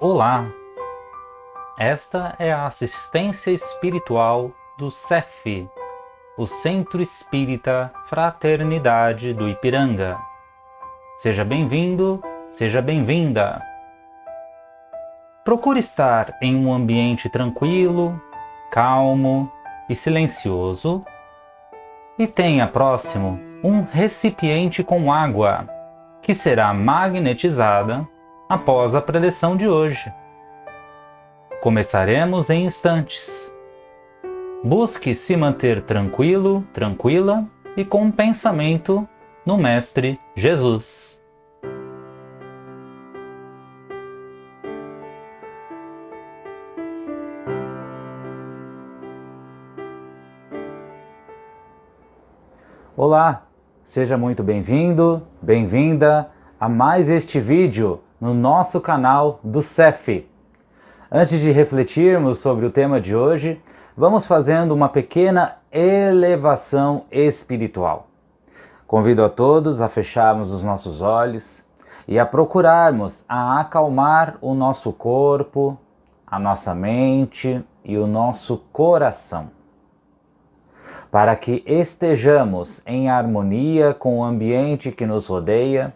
Olá, esta é a assistência espiritual do CEF, o Centro Espírita Fraternidade do Ipiranga. Seja bem-vindo, seja bem-vinda. Procure estar em um ambiente tranquilo, calmo e silencioso e tenha próximo um recipiente com água, que será magnetizada após a preleção de hoje. Começaremos em instantes. Busque se manter tranquilo, tranquila e com um pensamento no Mestre Jesus. Olá, seja muito bem-vindo, bem-vinda a mais este vídeo no nosso canal do CEF. Antes de refletirmos sobre o tema de hoje, vamos fazendo uma pequena elevação espiritual. Convido a todos a fecharmos os nossos olhos e a procurarmos a acalmar o nosso corpo, a nossa mente e o nosso coração, para que estejamos em harmonia com o ambiente que nos rodeia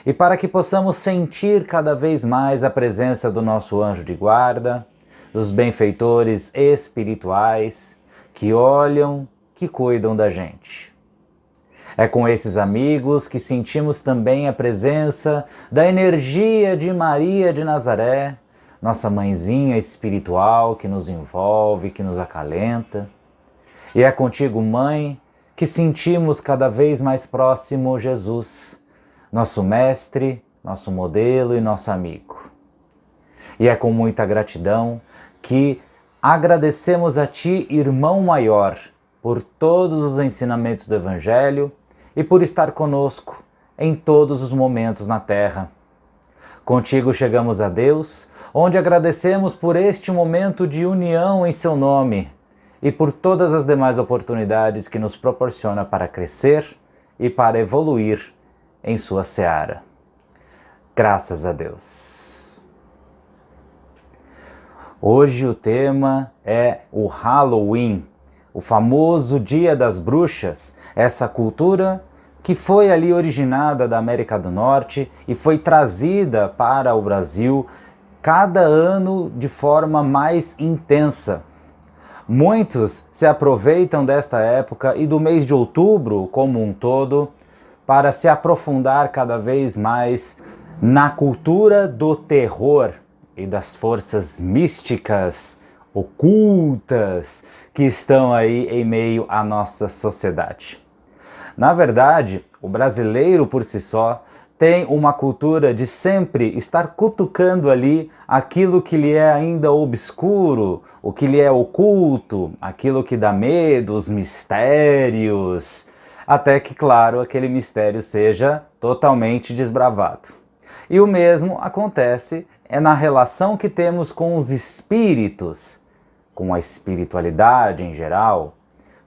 e para que possamos sentir cada vez mais a presença do nosso anjo de guarda, dos benfeitores espirituais que olham, que cuidam da gente. É com esses amigos que sentimos também a presença da energia de Maria de Nazaré, nossa mãezinha espiritual que nos envolve, que nos acalenta. E é contigo, Mãe, que sentimos cada vez mais próximo Jesus, nosso mestre, nosso modelo e nosso amigo. E é com muita gratidão que agradecemos a Ti, Irmão Maior, por todos os ensinamentos do Evangelho e por estar conosco em todos os momentos na Terra. Contigo chegamos a Deus, onde agradecemos por este momento de união em Seu nome, e por todas as demais oportunidades que nos proporciona para crescer e para evoluir em sua seara. Graças a Deus. Hoje o tema é o Halloween, o famoso Dia das Bruxas, essa cultura que foi ali originada da América do Norte e foi trazida para o Brasil cada ano de forma mais intensa. Muitos se aproveitam desta época e do mês de outubro como um todo para se aprofundar cada vez mais na cultura do terror e das forças místicas, ocultas, que estão aí em meio à nossa sociedade. Na verdade, o brasileiro por si só tem uma cultura de sempre estar cutucando ali aquilo que lhe é ainda obscuro, o que lhe é oculto, aquilo que dá medo, os mistérios, até que, claro, aquele mistério seja totalmente desbravado. E o mesmo acontece na relação que temos com os espíritos, com a espiritualidade em geral,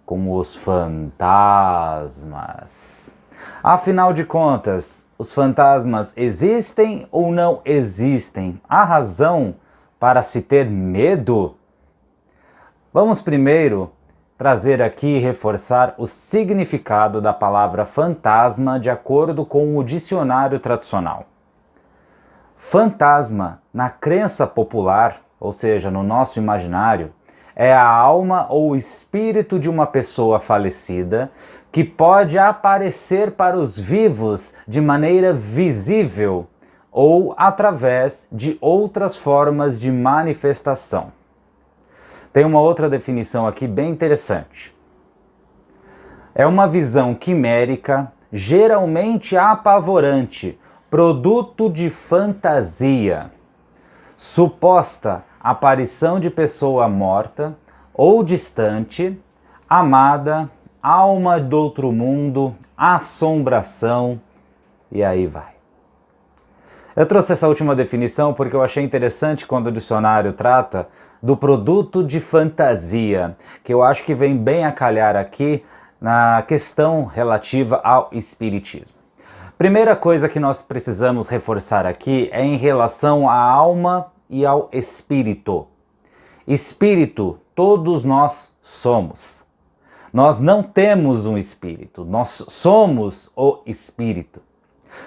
com os fantasmas. Afinal de contas, os fantasmas existem ou não existem? Há razão para se ter medo? Vamos primeiro trazer aqui e reforçar o significado da palavra fantasma de acordo com o dicionário tradicional. Fantasma, na crença popular, ou seja, no nosso imaginário, é a alma ou espírito de uma pessoa falecida que pode aparecer para os vivos de maneira visível ou através de outras formas de manifestação. Tem uma outra definição aqui bem interessante. É uma visão quimérica, geralmente apavorante, produto de fantasia, suposta aparição de pessoa morta ou distante, amada, alma do outro mundo, assombração, e aí vai. Eu trouxe essa última definição porque eu achei interessante quando o dicionário trata do produto de fantasia, que eu acho que vem bem a calhar aqui na questão relativa ao espiritismo. Primeira coisa que nós precisamos reforçar aqui é em relação à alma e ao espírito. Espírito, todos nós somos. Nós não temos um espírito, nós somos o espírito.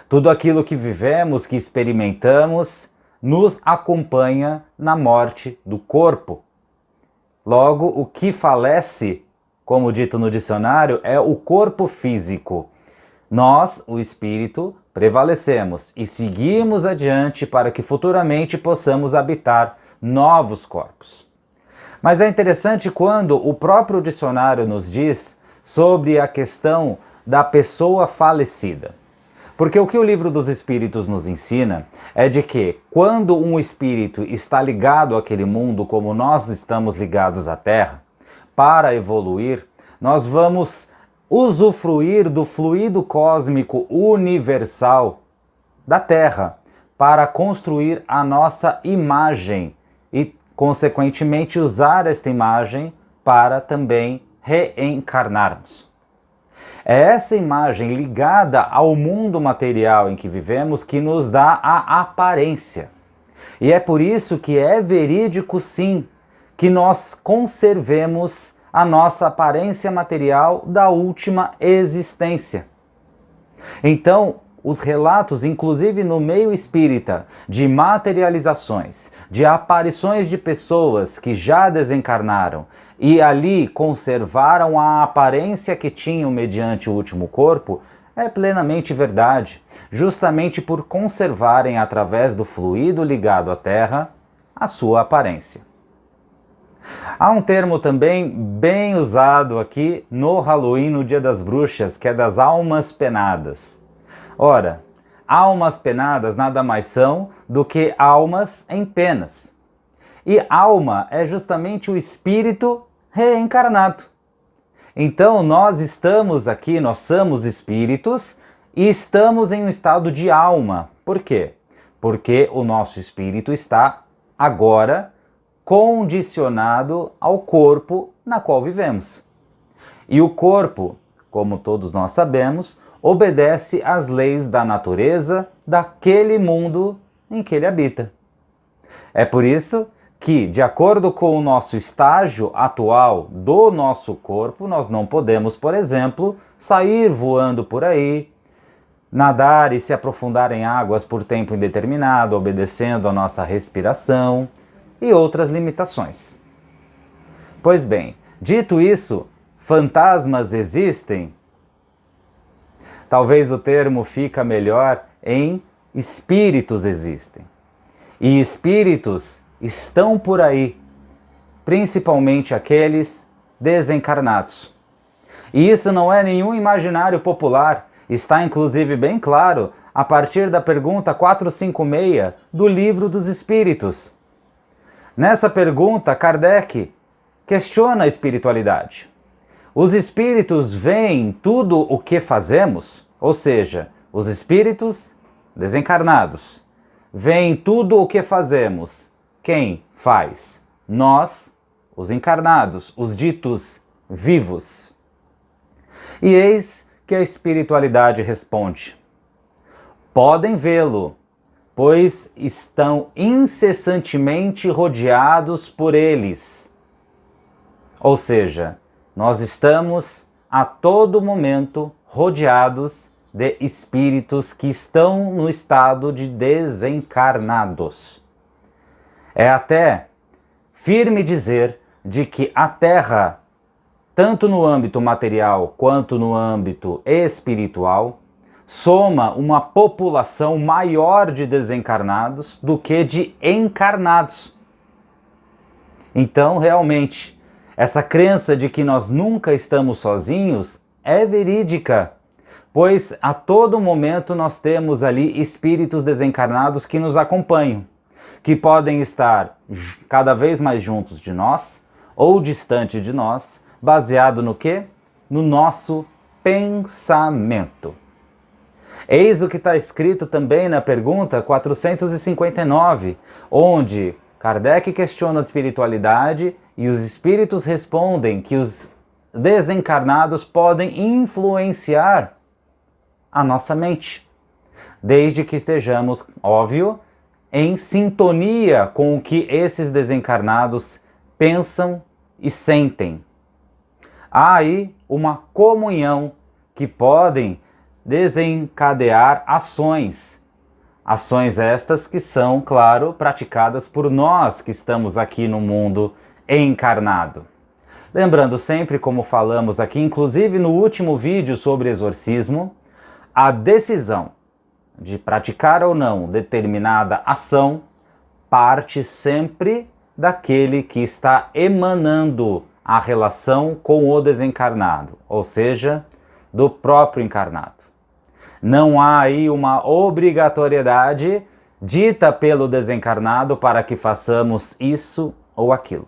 Tudo aquilo que vivemos, que experimentamos, nos acompanha na morte do corpo. Logo, o que falece, como dito no dicionário, é o corpo físico. Nós, o espírito, prevalecemos e seguimos adiante para que futuramente possamos habitar novos corpos. Mas é interessante quando o próprio dicionário nos diz sobre a questão da pessoa falecida. Porque o que o Livro dos Espíritos nos ensina é de que quando um espírito está ligado àquele mundo como nós estamos ligados à Terra, para evoluir, nós vamos usufruir do fluido cósmico universal da Terra para construir a nossa imagem e, consequentemente, usar esta imagem para também reencarnarmos. É essa imagem ligada ao mundo material em que vivemos que nos dá a aparência. E é por isso que é verídico, sim, que nós conservemos a nossa aparência material da última existência. Então, os relatos, inclusive no meio espírita, de materializações, de aparições de pessoas que já desencarnaram e ali conservaram a aparência que tinham mediante o último corpo, é plenamente verdade, justamente por conservarem através do fluido ligado à Terra a sua aparência. Há um termo também bem usado aqui no Halloween, no Dia das Bruxas, que é das almas penadas. Ora, almas penadas nada mais são do que almas em penas. E alma é justamente o espírito reencarnado. Então nós estamos aqui, nós somos espíritos e estamos em um estado de alma. Por quê? Porque o nosso espírito está agora condicionado ao corpo na qual vivemos. E o corpo, como todos nós sabemos, obedece às leis da natureza daquele mundo em que ele habita. É por isso que, de acordo com o nosso estágio atual do nosso corpo, nós não podemos, por exemplo, sair voando por aí, nadar e se aprofundar em águas por tempo indeterminado, obedecendo à nossa respiração e outras limitações. Pois bem, dito isso, fantasmas existem? Talvez o termo fica melhor em espíritos existem. E espíritos estão por aí, principalmente aqueles desencarnados. E isso não é nenhum imaginário popular, está inclusive bem claro a partir da pergunta 456 do Livro dos Espíritos. Nessa pergunta, Kardec questiona a espiritualidade. Os espíritos veem tudo o que fazemos, ou seja, os espíritos desencarnados veem tudo o que fazemos. Quem faz? Nós, os encarnados, os ditos vivos. E eis que a espiritualidade responde: podem vê-lo, pois estão incessantemente rodeados por eles. Ou seja, nós estamos a todo momento rodeados de espíritos que estão no estado de desencarnados. É até firme dizer de que a Terra, tanto no âmbito material quanto no âmbito espiritual, soma uma população maior de desencarnados do que de encarnados. Então, realmente, essa crença de que nós nunca estamos sozinhos é verídica, pois a todo momento nós temos ali espíritos desencarnados que nos acompanham, que podem estar cada vez mais juntos de nós ou distante de nós, baseado no quê? No nosso pensamento. Eis o que está escrito também na pergunta 459, onde Kardec questiona a espiritualidade e os espíritos respondem que os desencarnados podem influenciar a nossa mente, desde que estejamos, óbvio, em sintonia com o que esses desencarnados pensam e sentem. Há aí uma comunhão que podem desencadear ações. Ações estas que são, claro, praticadas por nós que estamos aqui no mundo encarnado. Lembrando sempre, como falamos aqui, inclusive no último vídeo sobre exorcismo, a decisão de praticar ou não determinada ação parte sempre daquele que está emanando a relação com o desencarnado, ou seja, do próprio encarnado. Não há aí uma obrigatoriedade dita pelo desencarnado para que façamos isso ou aquilo.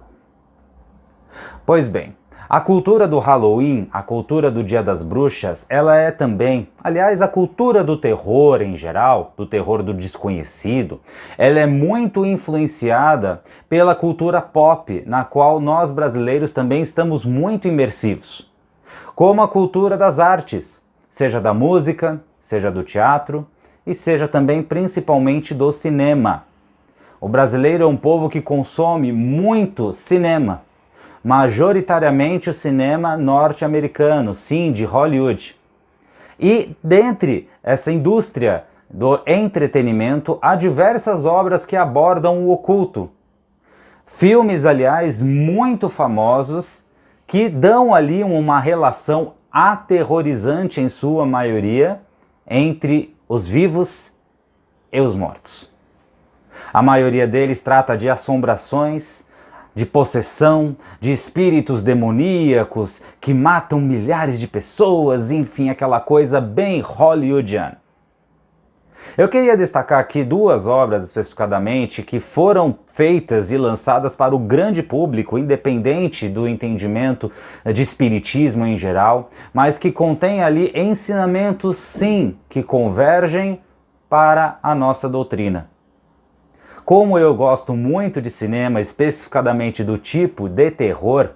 Pois bem, a cultura do Halloween, a cultura do Dia das Bruxas, ela é também, aliás, a cultura do terror em geral, do terror do desconhecido, ela é muito influenciada pela cultura pop, na qual nós brasileiros também estamos muito imersivos. Como a cultura das artes, seja da música, seja do teatro e seja também principalmente do cinema. O brasileiro é um povo que consome muito cinema. Majoritariamente o cinema norte-americano, sim, de Hollywood. E dentre essa indústria do entretenimento, há diversas obras que abordam o oculto. Filmes, aliás, muito famosos, que dão ali uma relação aterrorizante em sua maioria entre os vivos e os mortos. A maioria deles trata de assombrações, de possessão, de espíritos demoníacos que matam milhares de pessoas, enfim, aquela coisa bem hollywoodiana. Eu queria destacar aqui duas obras especificadamente que foram feitas e lançadas para o grande público, independente do entendimento de espiritismo em geral, mas que contém ali ensinamentos, sim, que convergem para a nossa doutrina. Como eu gosto muito de cinema, especificadamente do tipo de terror,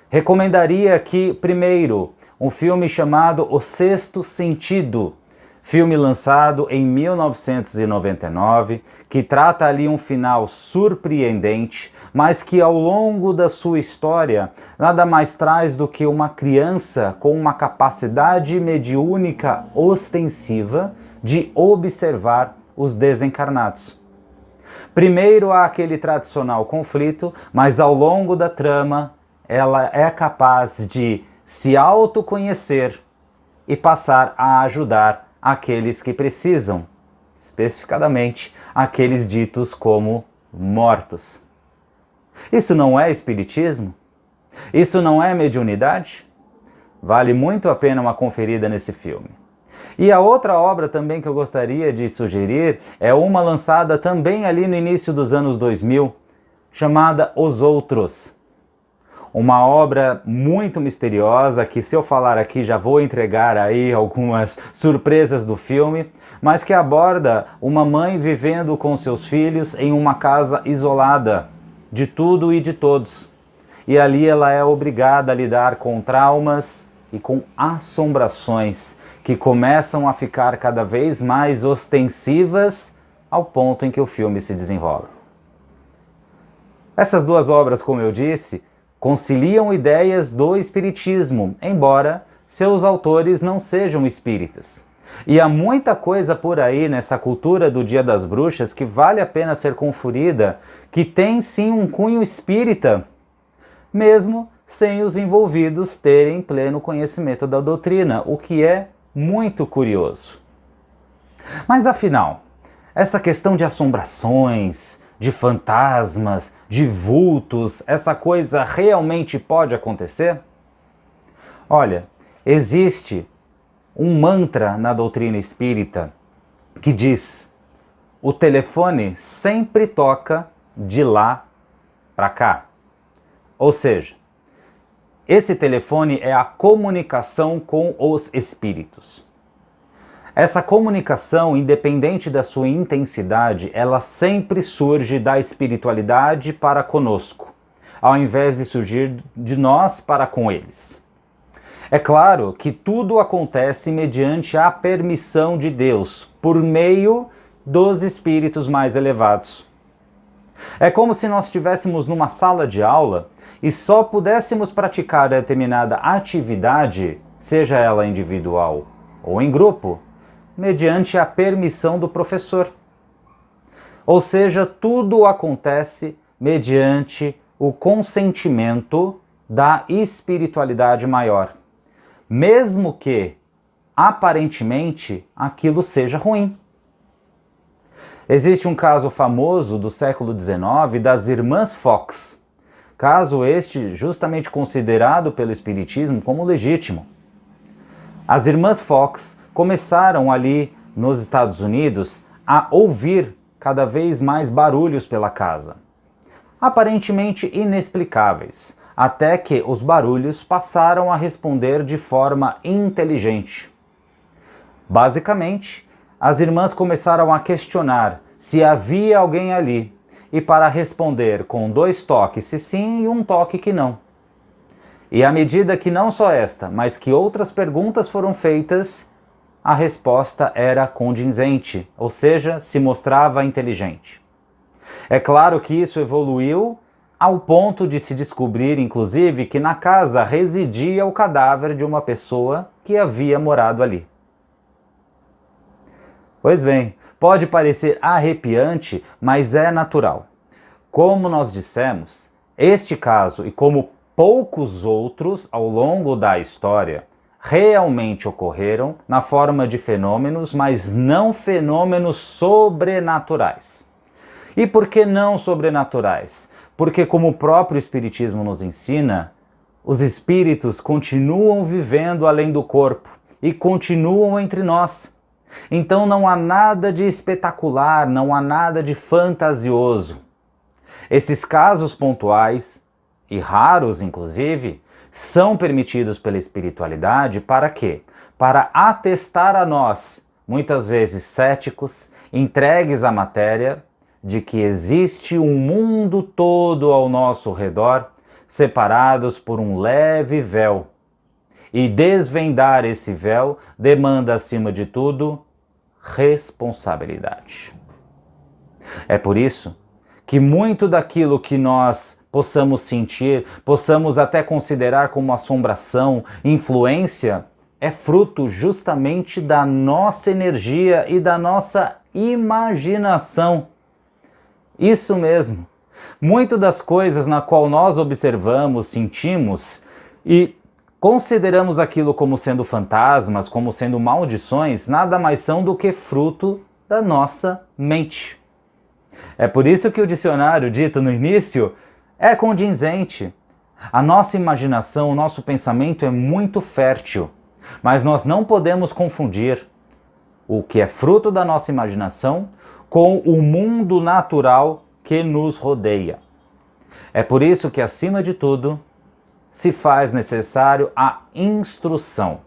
recomendaria aqui, primeiro, um filme chamado O Sexto Sentido, filme lançado em 1999, que trata ali um final surpreendente, mas que ao longo da sua história nada mais traz do que uma criança com uma capacidade mediúnica ostensiva de observar os desencarnados. Primeiro há aquele tradicional conflito, mas ao longo da trama ela é capaz de se autoconhecer e passar a ajudar aqueles que precisam, especificadamente aqueles ditos como mortos. Isso não é espiritismo? Isso não é mediunidade? Vale muito a pena uma conferida nesse filme. E a outra obra também que eu gostaria de sugerir é uma lançada também ali no início dos anos 2000, chamada Os Outros. Uma obra muito misteriosa que, se eu falar aqui, já vou entregar aí algumas surpresas do filme, mas que aborda uma mãe vivendo com seus filhos em uma casa isolada de tudo e de todos. E ali ela é obrigada a lidar com traumas e com assombrações que começam a ficar cada vez mais ostensivas ao ponto em que o filme se desenrola. Essas duas obras, como eu disse, conciliam ideias do espiritismo, embora seus autores não sejam espíritas. E há muita coisa por aí nessa cultura do Dia das Bruxas que vale a pena ser conferida, que tem sim um cunho espírita, mesmo sem os envolvidos terem pleno conhecimento da doutrina, o que é muito curioso. Mas afinal, essa questão de assombrações, de fantasmas, de vultos, essa coisa realmente pode acontecer? Olha, existe um mantra na doutrina espírita que diz: o telefone sempre toca de lá para cá. Ou seja, esse telefone é a comunicação com os espíritos. Essa comunicação, independente da sua intensidade, ela sempre surge da espiritualidade para conosco, ao invés de surgir de nós para com eles. É claro que tudo acontece mediante a permissão de Deus, por meio dos espíritos mais elevados. É como se nós estivéssemos numa sala de aula e só pudéssemos praticar determinada atividade, seja ela individual ou em grupo, mediante a permissão do professor. Ou seja, tudo acontece mediante o consentimento da espiritualidade maior, mesmo que, aparentemente, aquilo seja ruim. Existe um caso famoso do século XIX das Irmãs Fox, caso este justamente considerado pelo Espiritismo como legítimo. As Irmãs Fox começaram ali nos Estados Unidos a ouvir cada vez mais barulhos pela casa, aparentemente inexplicáveis, até que os barulhos passaram a responder de forma inteligente. Basicamente, as irmãs começaram a questionar se havia alguém ali, e para responder com 2 toques se sim e 1 toque que não. E à medida que não só esta, mas que outras perguntas foram feitas, a resposta era condizente, ou seja, se mostrava inteligente. É claro que isso evoluiu ao ponto de se descobrir, inclusive, que na casa residia o cadáver de uma pessoa que havia morado ali. Pois bem, pode parecer arrepiante, mas é natural. Como nós dissemos, este caso, e como poucos outros ao longo da história, realmente ocorreram na forma de fenômenos, mas não fenômenos sobrenaturais. E por que não sobrenaturais? Porque, como o próprio Espiritismo nos ensina, os espíritos continuam vivendo além do corpo e continuam entre nós. Então não há nada de espetacular, não há nada de fantasioso. Esses casos pontuais, e raros inclusive, são permitidos pela espiritualidade para quê? Para atestar a nós, muitas vezes céticos, entregues à matéria, de que existe um mundo todo ao nosso redor, separados por um leve véu. E desvendar esse véu demanda, acima de tudo, responsabilidade. É por isso que muito daquilo que nós possamos sentir, possamos até considerar como assombração, influência, é fruto justamente da nossa energia e da nossa imaginação. Isso mesmo. Muito das coisas na qual nós observamos, sentimos e consideramos aquilo como sendo fantasmas, como sendo maldições, nada mais são do que fruto da nossa mente. É por isso que o dicionário dito no início é condizente. A nossa imaginação, o nosso pensamento é muito fértil, mas nós não podemos confundir o que é fruto da nossa imaginação com o mundo natural que nos rodeia. É por isso que, acima de tudo, se faz necessário a instrução,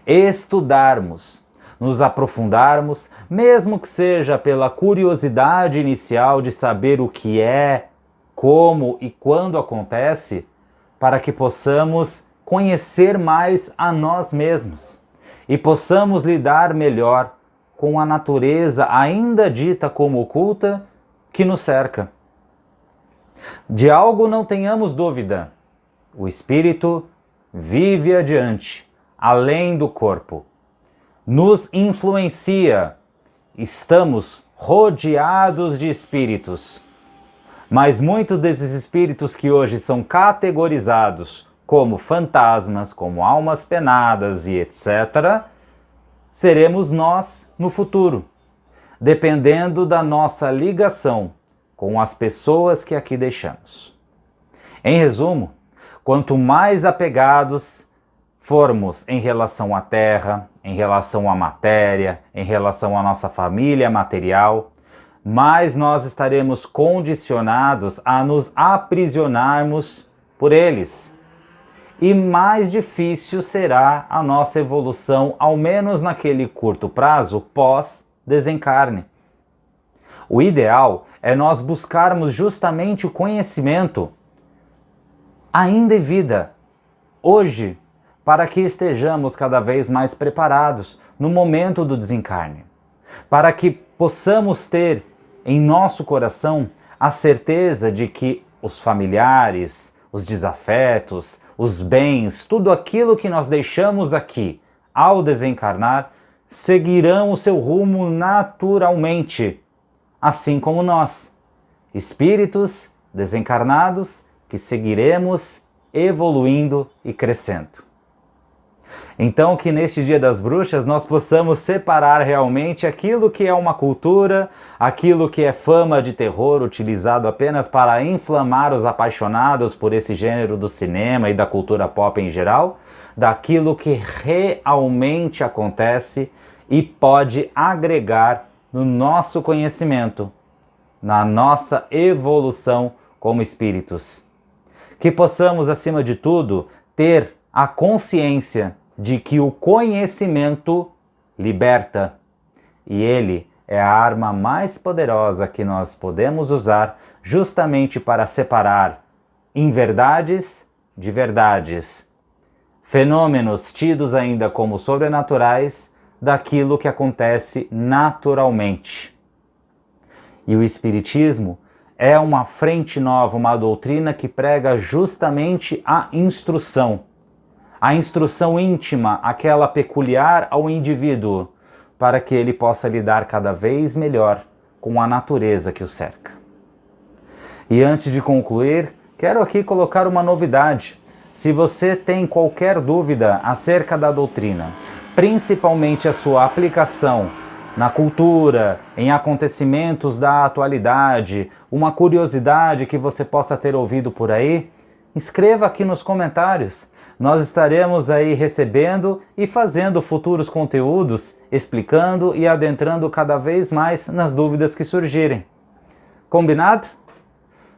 estudarmos, nos aprofundarmos, mesmo que seja pela curiosidade inicial de saber o que é, como e quando acontece, para que possamos conhecer mais a nós mesmos e possamos lidar melhor com a natureza ainda dita como oculta que nos cerca. De algo não tenhamos dúvida. O espírito vive adiante, além do corpo. Nos influencia. Estamos rodeados de espíritos. Mas muitos desses espíritos que hoje são categorizados como fantasmas, como almas penadas e etc., seremos nós no futuro, dependendo da nossa ligação com as pessoas que aqui deixamos. Em resumo, quanto mais apegados formos em relação à terra, em relação à matéria, em relação à nossa família material, mais nós estaremos condicionados a nos aprisionarmos por eles. E mais difícil será a nossa evolução, ao menos naquele curto prazo pós-desencarne. O ideal é nós buscarmos justamente o conhecimento ainda em vida, hoje, para que estejamos cada vez mais preparados no momento do desencarne, para que possamos ter em nosso coração a certeza de que os familiares, os desafetos, os bens, tudo aquilo que nós deixamos aqui ao desencarnar, seguirão o seu rumo naturalmente, assim como nós, espíritos desencarnados que seguiremos evoluindo e crescendo. Então, que neste Dia das Bruxas nós possamos separar realmente aquilo que é uma cultura, aquilo que é fama de terror utilizado apenas para inflamar os apaixonados por esse gênero do cinema e da cultura pop em geral, daquilo que realmente acontece e pode agregar no nosso conhecimento, na nossa evolução como espíritos. Que possamos, acima de tudo, ter a consciência de que o conhecimento liberta, e ele é a arma mais poderosa que nós podemos usar justamente para separar inverdades de verdades, fenômenos tidos ainda como sobrenaturais daquilo que acontece naturalmente. E o Espiritismo é uma frente nova, uma doutrina que prega justamente a instrução íntima, aquela peculiar ao indivíduo, para que ele possa lidar cada vez melhor com a natureza que o cerca. E antes de concluir, quero aqui colocar uma novidade. Se você tem qualquer dúvida acerca da doutrina, principalmente a sua aplicação na cultura, em acontecimentos da atualidade, uma curiosidade que você possa ter ouvido por aí, escreva aqui nos comentários. Nós estaremos aí recebendo e fazendo futuros conteúdos, explicando e adentrando cada vez mais nas dúvidas que surgirem. Combinado?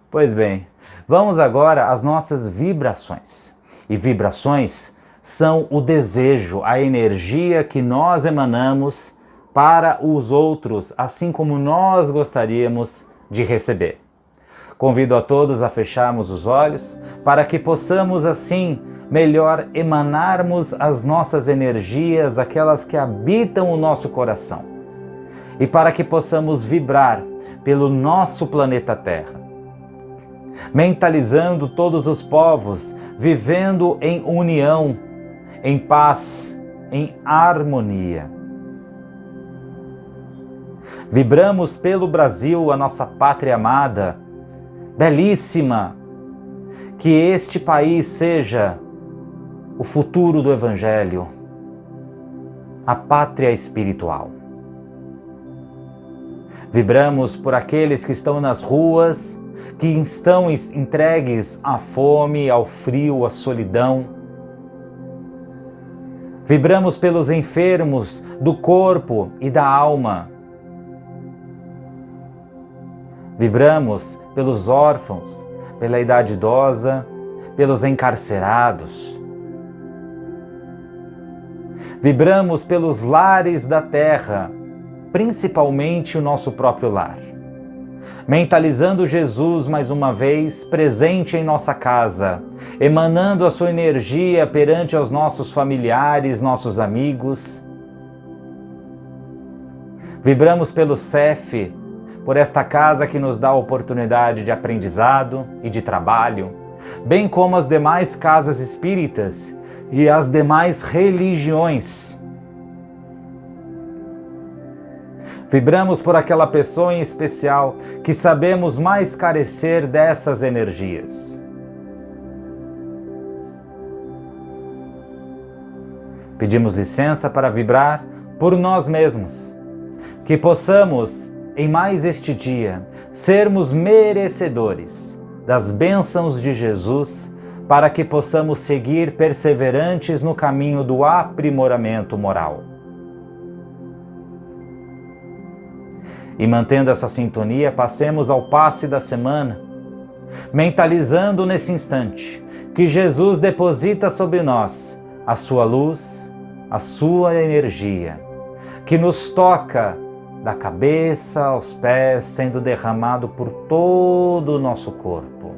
Pois bem, vamos agora às nossas vibrações. E vibrações são o desejo, a energia que nós emanamos para os outros, assim como nós gostaríamos de receber. Convido a todos a fecharmos os olhos para que possamos assim melhor emanarmos as nossas energias, aquelas que habitam o nosso coração, e para que possamos vibrar pelo nosso planeta Terra, mentalizando todos os povos, vivendo em união, em paz, em harmonia. Vibramos pelo Brasil, a nossa pátria amada, belíssima, que este país seja o futuro do Evangelho, a pátria espiritual. Vibramos por aqueles que estão nas ruas, que estão entregues à fome, ao frio, à solidão. Vibramos pelos enfermos do corpo e da alma. Vibramos pelos órfãos, pela idade idosa, pelos encarcerados. Vibramos pelos lares da terra, principalmente o nosso próprio lar. Mentalizando Jesus mais uma vez, presente em nossa casa, emanando a sua energia perante aos nossos familiares, nossos amigos. Vibramos pelo CEF, por esta casa que nos dá a oportunidade de aprendizado e de trabalho, bem como as demais casas espíritas e as demais religiões. Vibramos por aquela pessoa em especial que sabemos mais carecer dessas energias. Pedimos licença para vibrar por nós mesmos, que possamos, em mais este dia, sermos merecedores das bênçãos de Jesus, para que possamos seguir perseverantes no caminho do aprimoramento moral. E mantendo essa sintonia, passemos ao passe da semana, mentalizando nesse instante que Jesus deposita sobre nós a sua luz, a sua energia, que nos toca da cabeça aos pés, sendo derramado por todo o nosso corpo.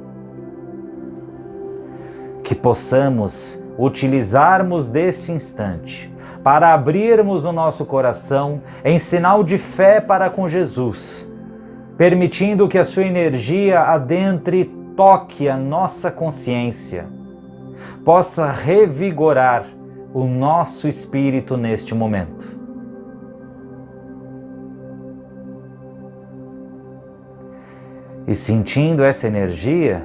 Que possamos utilizarmos deste instante para abrirmos o nosso coração em sinal de fé para com Jesus, permitindo que a sua energia adentre e toque a nossa consciência, possa revigorar o nosso espírito neste momento. E sentindo essa energia,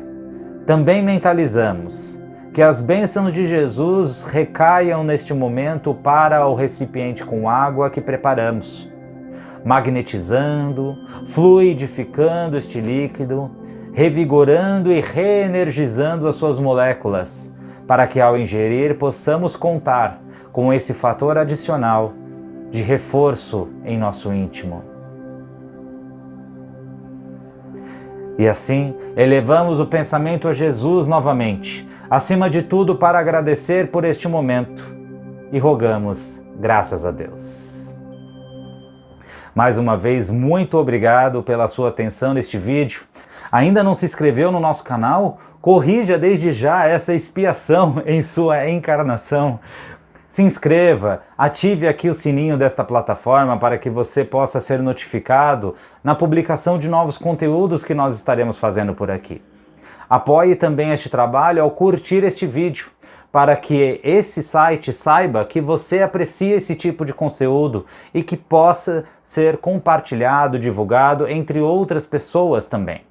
também mentalizamos que as bênçãos de Jesus recaiam neste momento para o recipiente com água que preparamos, magnetizando, fluidificando este líquido, revigorando e reenergizando as suas moléculas, para que ao ingerir possamos contar com esse fator adicional de reforço em nosso íntimo. E assim, elevamos o pensamento a Jesus novamente, acima de tudo para agradecer por este momento e rogamos graças a Deus. Mais uma vez, muito obrigado pela sua atenção neste vídeo. Ainda não se inscreveu no nosso canal? Corrija desde já essa expiação em sua encarnação. Se inscreva, ative aqui o sininho desta plataforma para que você possa ser notificado na publicação de novos conteúdos que nós estaremos fazendo por aqui. Apoie também este trabalho ao curtir este vídeo, para que esse site saiba que você aprecia esse tipo de conteúdo e que possa ser compartilhado, divulgado entre outras pessoas também.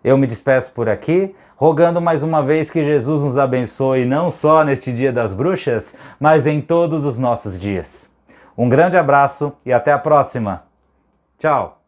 Eu me despeço por aqui, rogando mais uma vez que Jesus nos abençoe não só neste Dia das Bruxas, mas em todos os nossos dias. Um grande abraço e até a próxima. Tchau!